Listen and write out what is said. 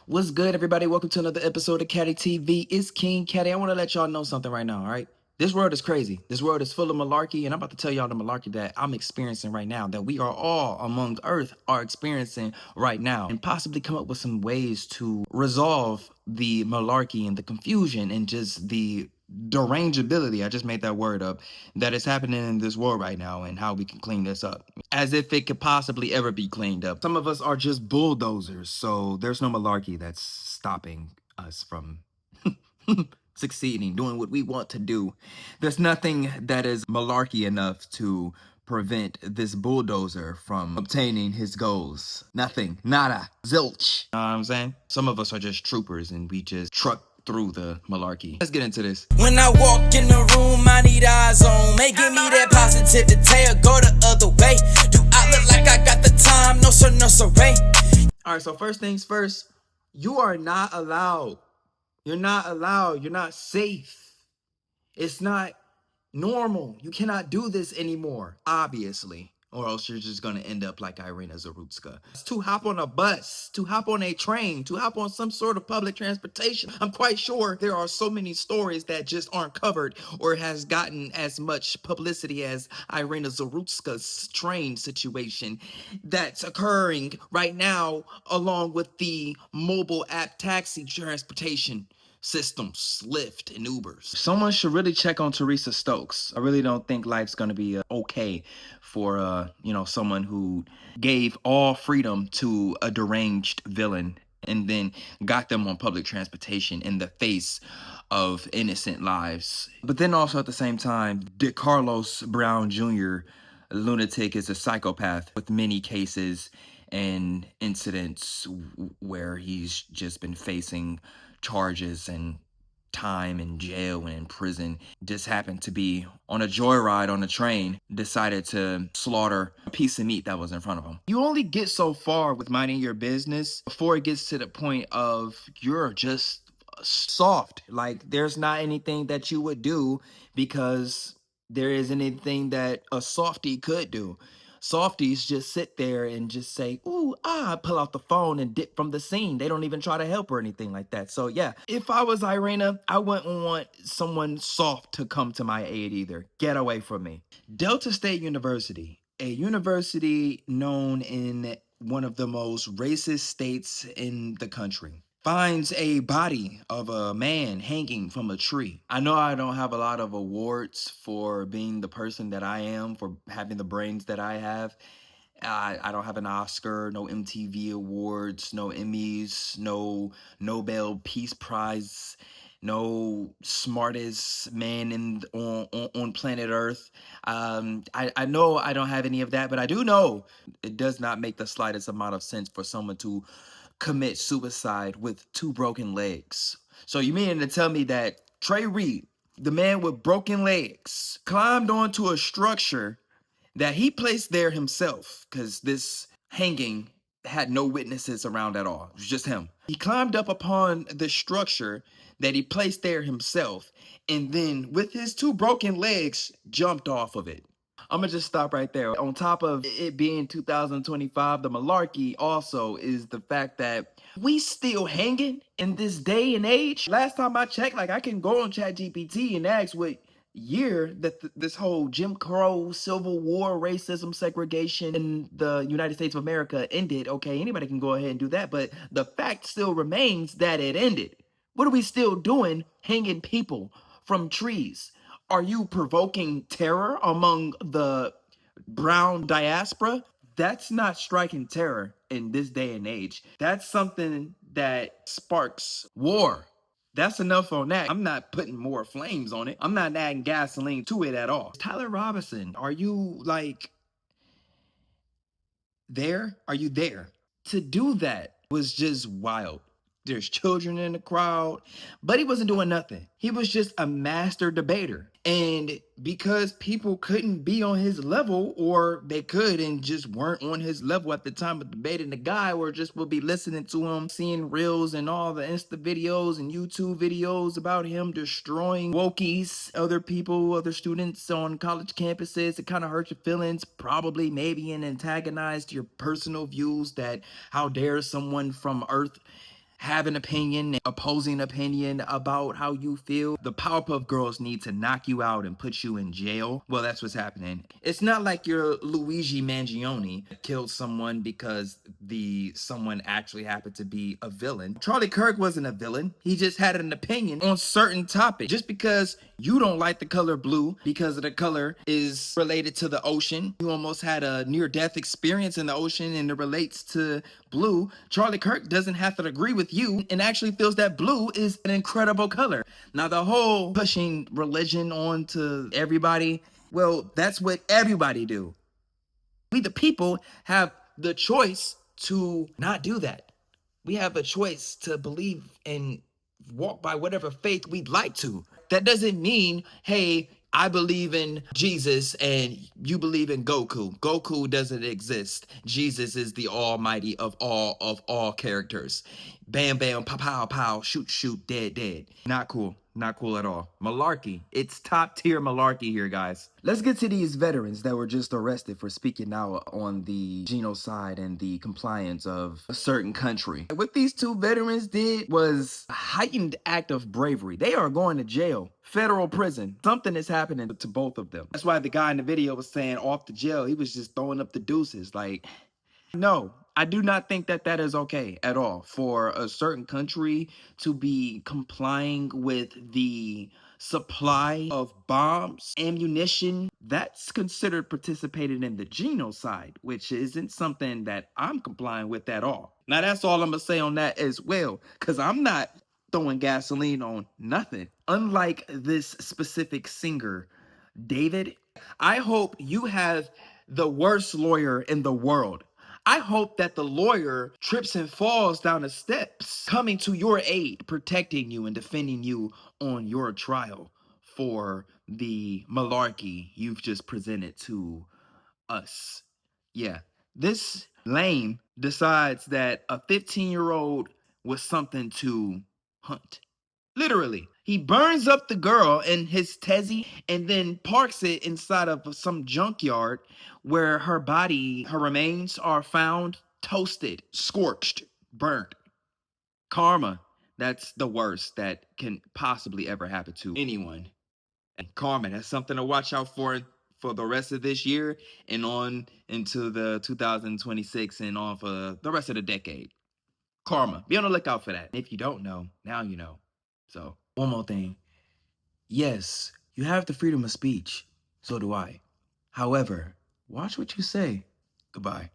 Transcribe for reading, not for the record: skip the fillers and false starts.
What's good, everybody? Welcome to another episode of Caddy TV. It's King Caddy. I want to let y'all know something right now, all right? This world is crazy. This world is full of malarkey, and I'm about to tell y'all the malarkey that I'm experiencing right now, that we are all among Earth are experiencing right now, and possibly come up with some ways to resolve the malarkey and the confusion and just the derangeability, I just made that word up, that is happening in this world right now, and how we can clean this up. As if it could possibly ever be cleaned up. Some of us are just bulldozers, so there's no malarkey that's stopping us from succeeding, doing what we want to do. There's nothing that is malarkey enough to prevent this bulldozer from obtaining his goals. Nothing. Nada. Zilch. Know what I'm saying? Some of us are just troopers and we just truck through the malarkey. Let's get into this. When I walk in the room, I need eyes on. May give me that positive detail, go the other way. Do I look like I got the time? No sir, no sir, All right, so first things first, you are not allowed. You're not allowed. You're not safe. It's not normal. You cannot do this anymore, obviously, or else you're just going to end up like Iryna Zarutska. To hop on a bus, to hop on a train, to hop on some sort of public transportation. I'm quite sure there are so many stories that just aren't covered or has gotten as much publicity as Iryna Zarutska's train situation that's occurring right now, along with the mobile app taxi transportation systems, Lyft and Ubers. Someone should really check on Teresa Stokes. I really don't think life's gonna be okay for someone who gave all freedom to a deranged villain and then got them on public transportation in the face of innocent lives. But then also at the same time, Carlos Brown Jr., lunatic, is a psychopath with many cases and incidents where he's just been facing charges and time in jail and in prison. Just happened to be on a joyride on a train, decided to slaughter a piece of meat that was in front of him. You only get so far with minding your business before it gets to the point of you're just soft. Like, there's not anything that you would do because there isn't anything that a softie could do. Softies just sit there and just say, ooh, pull out the phone and dip from the scene. They don't even try to help or anything like that. So yeah, if I was Iryna, I wouldn't want someone soft to come to my aid either. Get away from me. Delta State University, a university known in one of the most racist states in the country, finds a body of a man hanging from a tree. I know I don't have a lot of awards for being the person that I am, for having the brains that I have. I don't have an Oscar, no MTV awards, no Emmys, no Nobel Peace Prize, no smartest man on planet Earth. I know I don't have any of that, but I do know it does not make the slightest amount of sense for someone to commit suicide with two broken legs. So you mean to tell me that Trey Reed, the man with broken legs, climbed onto a structure that he placed there himself, because this hanging had no witnesses around at all. It was just him. He climbed up upon the structure that he placed there himself, and then with his two broken legs, jumped off of it. I'm gonna just stop right there. On top of it being 2025, the malarkey also is the fact that we still hanging in this day and age. Last time I checked, like, I can go on ChatGPT and ask what year that this whole Jim Crow, Civil War, racism, segregation in the United States of America ended. Okay, anybody can go ahead and do that, but the fact still remains that it ended. What are we still doing hanging people from trees? Are you provoking terror among the brown diaspora? That's not striking terror in this day and age. That's something that sparks war. That's enough on that. I'm not putting more flames on it. I'm not adding gasoline to it at all. Tyler Robinson, are you like there? Are you there? To do that was just wild. There's children in the crowd, but he wasn't doing nothing. He was just a master debater. And because people couldn't be on his level, or they could and just weren't on his level at the time of debating the guy, or just would be listening to him, seeing reels and all the Insta videos and YouTube videos about him destroying wokies, other people, other students on college campuses, it kind of hurt your feelings, probably, maybe, and antagonized your personal views that how dare someone from Earth have an opinion, opposing opinion about how you feel. The Powerpuff Girls need to knock you out and put you in jail. Well, that's what's happening. It's not like you're Luigi Mangione killed someone because someone actually happened to be a villain. Charlie Kirk wasn't a villain. He just had an opinion on certain topics. Just because you don't like the color blue because of the color is related to the ocean. You almost had a near-death experience in the ocean and it relates to blue. Charlie Kirk doesn't have to agree with you and actually feels that blue is an incredible color. Now, the whole pushing religion onto everybody, well, that's what everybody do. We, the people, have the choice to not do that. We have a choice to believe and walk by whatever faith we'd like to. That doesn't mean, hey, I believe in Jesus and you believe in Goku. Goku doesn't exist. Jesus is the almighty of all characters. Bam, bam, pow, pow, pow, shoot, shoot, dead, dead. Not cool. Not cool at all. Malarkey. It's top tier malarkey here, guys. Let's get to these veterans that were just arrested for speaking out on the genocide and the compliance of a certain country. What these two veterans did was a heightened act of bravery. They are going to jail, federal prison. Something is happening to both of them. That's why the guy in the video was saying off the jail, he was just throwing up the deuces. Like, no, I do not think that that is okay at all for a certain country to be complying with the supply of bombs, ammunition. That's considered participating in the genocide, which isn't something that I'm complying with at all. Now, that's all I'm going to say on that as well, because I'm not throwing gasoline on nothing. Unlike this specific singer, David, I hope you have the worst lawyer in the world. I hope that the lawyer trips and falls down the steps, coming to your aid, protecting you and defending you on your trial for the malarkey you've just presented to us. Yeah, this lame decides that a 15-year-old was something to hunt. Literally, he burns up the girl in his Tezzy and then parks it inside of some junkyard where her body, her remains are found toasted, scorched, burnt. Karma, that's the worst that can possibly ever happen to anyone. And karma, that's something to watch out for the rest of this year and on into the 2026 and on for the rest of the decade. Karma, be on the lookout for that. If you don't know, now you know. So, one more thing. Yes, you have the freedom of speech. So do I. However, watch what you say. Goodbye.